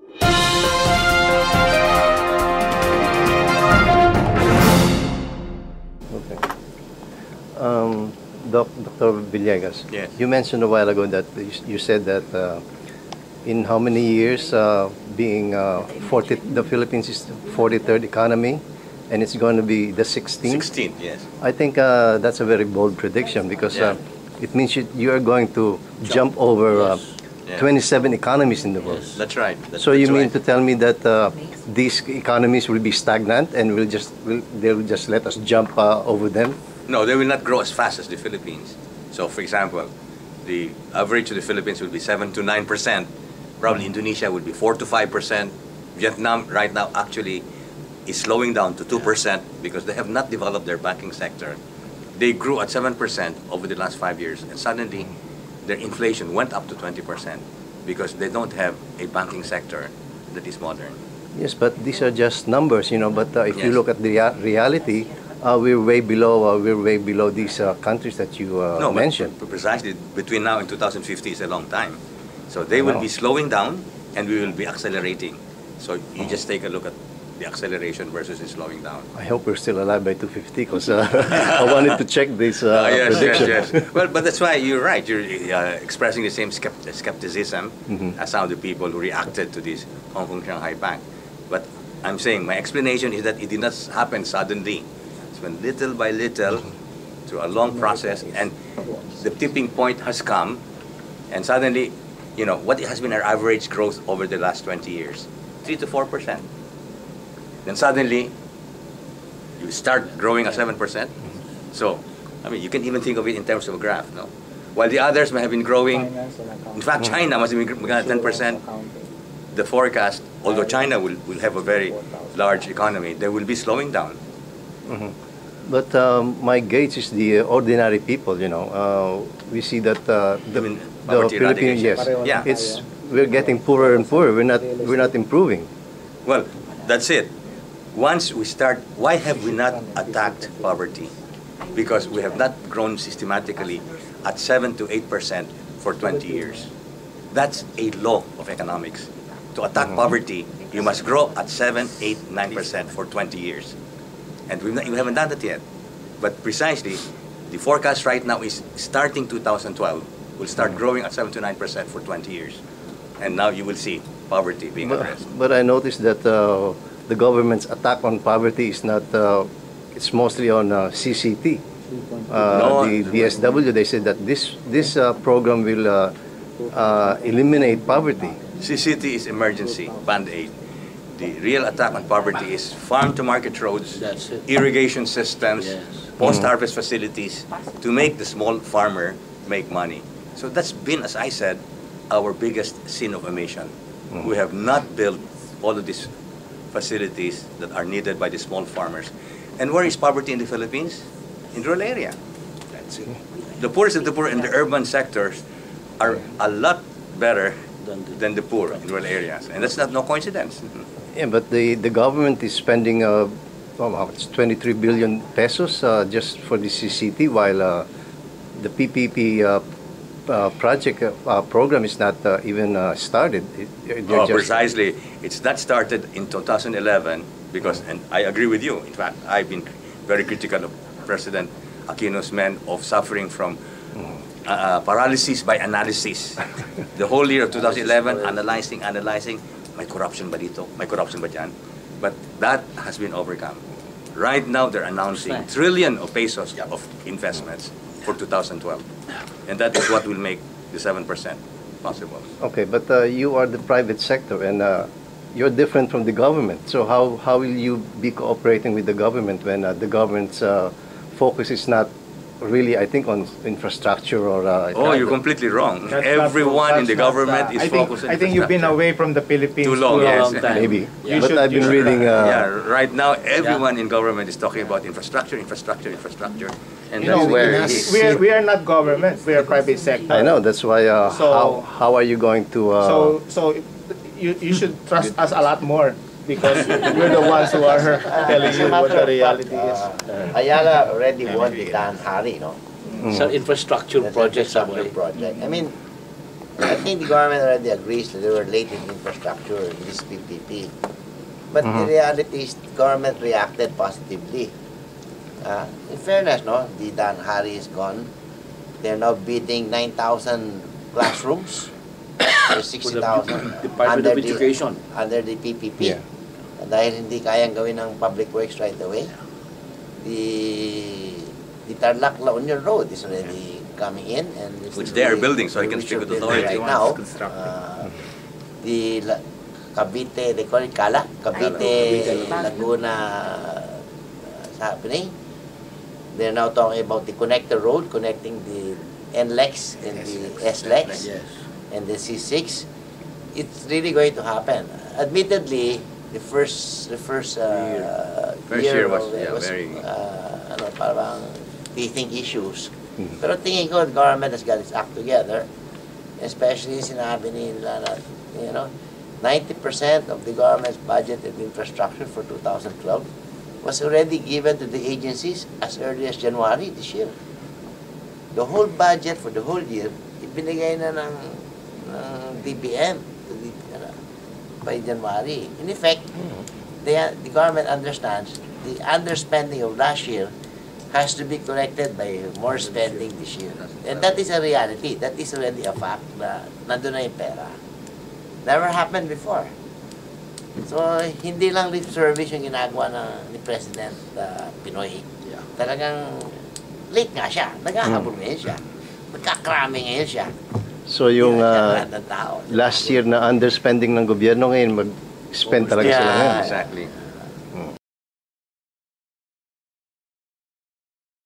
Okay. Dr. Villegas, Yes. you mentioned a while ago that you said that in how many years being 40, the Philippines is 43rd economy, and it's going to be the 16th. 16th, yes. I think that's a very bold prediction because Yeah. it means you are going to jump over Yeah. 27 economies in the world. That's right. So you mean to tell me that these economies will be stagnant and they'll just let us jump over them? No, they will not grow as fast as the Philippines. So, for example, the average of the Philippines will be 7 to 9%. Probably Indonesia will be 4 to 5%. Vietnam right now actually is slowing down to 2% because they have not developed their banking sector. They grew at 7% over the last 5 years, and suddenly their inflation went up to 20% because they don't have a banking sector that is modern. Yes, but these are just numbers, you know. But if you Yes. look at the reality, we're way below these countries that you No, mentioned. but precisely between now and 2050 is a long time. So they will be slowing down and we will be accelerating. So you just take a look at the acceleration versus the slowing down. I hope we're still alive by 250 because I wanted to check this Yes, prediction. yes, yes. Well, but that's why you're right. You're expressing the same skepticism as some of the people who reacted to this Hong Kong Shanghai Bank. But I'm saying my explanation is that it did not happen suddenly. It's been little by little through a long process, and the tipping point has come, and suddenly, you know, what has been our average growth over the last 20 years? 3 to 4%. Then suddenly, you start growing at 7%. So, I mean, you can even think of it in terms of a graph, no? While the others may have been growing, in fact, China must have been growing at 10%. The forecast, although China will have a very large economy, they will be slowing down. But my gauge is the ordinary people, you know. We see that the poverty Philippines, eradication. yes, Yeah. we're getting poorer and poorer. We're not improving. Well, that's it. Once we start, why have we not attacked poverty? Because we have not grown systematically at 7 to 8% for 20 years. That's a law of economics. To attack poverty, you must grow at 7, 8, 9% for 20 years. And we haven't done that yet. But precisely, the forecast right now is starting 2012, we'll start growing at 7 to 9% for 20 years. And now you will see poverty being addressed. But I noticed that the government's attack on poverty is not, it's mostly on CCT. The DSW, they said that this program will eliminate poverty. CCT is emergency, Band-Aid. The real attack on poverty is farm-to-market roads, irrigation systems, post-harvest facilities to make the small farmer make money. So that's been, as I said, our biggest sin of omission. We have not built all of these facilities that are needed by the small farmers. And where is poverty in the Philippines? In rural area. That's it. The poorest of the poor in the urban sectors are a lot better than the poor in rural areas. And that's not no coincidence. Yeah, but the government is spending it's 23 billion pesos just for the CCT, while the PPP project program is not even started. Precisely. It's not started in 2011 because, and I agree with you, in fact, I've been very critical of President Aquino's men of suffering from paralysis by analysis. The whole year of 2011, analyzing, may corruption ba dito, may corruption ba dyan? But that has been overcome. Right now, they're announcing trillion of pesos of investments for 2012. And that is what will make the 7% possible. Okay, but you are the private sector and you're different from the government. So how will you be cooperating with the government when the government's focus is not really, I think, on infrastructure or... oh, you're completely wrong. Everyone in the government is focused on I think you've been away from the Philippines too long. Yes. Maybe. Yeah. But I've been reading... yeah, right now, everyone in government is talking about infrastructure. And You know, that's where we are not government. We are private sector. I know, that's why how are you going to... So you should trust us a lot more because we're the ones who are telling you what the reality is. Ayala already won the Dan Hari, no? Some infrastructure projects project. I mean, I think the government already agrees that they were late in infrastructure in this PPP. But the reality is the government reacted positively. In fairness, no, the Dan Hari is gone. They're now bidding 9,000 classrooms or 60,000 Department of Education. under the PPP. Yeah. Dahil hindi kayang gawin ng public works right away. The Tarlac La Union Road is already coming in, and it's Which they are building, so I can which speak are with building authority. right now. Constructed. Cavite, they call it Cala, Cavite, Laguna is happening. They're now talking about the connector road connecting the NLEX and the SLEX Yes. and the C6. It's really going to happen. Admittedly, the first year was, of very... parang teething issues. Pero tingin ko, the government has got its act together. Especially sinabi nila na, 90% of the government's budgeted infrastructure for 2012 was already given to the agencies as early as January this year. The whole budget for the whole year, ibinigay na ng DBM to by January. In effect, the government understands the underspending of last year has to be corrected by more spending this year. And that is a reality. That is already a fact na nandun na yung pera. Never happened before. So, hindi lang lip service yung ginagawa ni President Pinoy. Yeah. Talagang late nga siya. Naghahabol ngayon siya. Nagkakrami ngayon siya. So yung Lahat ng tao. last year na underspending ng gobyerno ngayon, mag-spend talaga sila ngayon. Exactly.